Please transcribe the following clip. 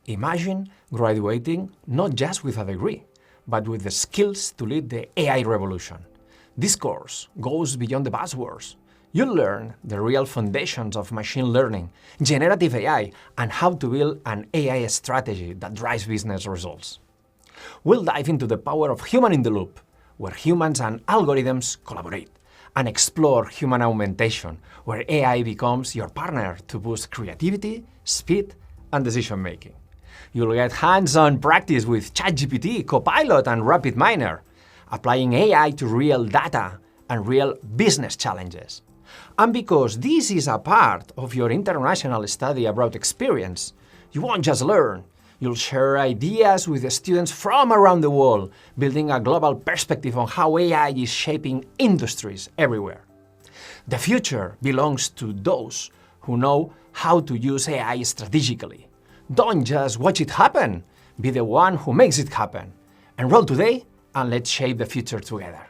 Imagine graduating not just with a degree, but with the skills to lead the AI revolution. This course goes beyond the buzzwords. You'll learn the real foundations of machine learning, generative AI, and how to build an AI strategy that drives business results. We'll dive into the power of human in the loop, where humans and algorithms collaborate, and explore human augmentation, where AI becomes your partner to boost creativity, speed, and decision-making. You'll get hands-on practice with ChatGPT, Copilot, and RapidMiner, applying AI to real data and real business challenges. And because this is a part of your international study abroad experience, you won't just learn, you'll share ideas with the students from around the world, building a global perspective on how AI is shaping industries everywhere. The future belongs to those who know how to use AI strategically. Don't just watch it happen, be the one who makes it happen. Enroll today and let's shape the future together.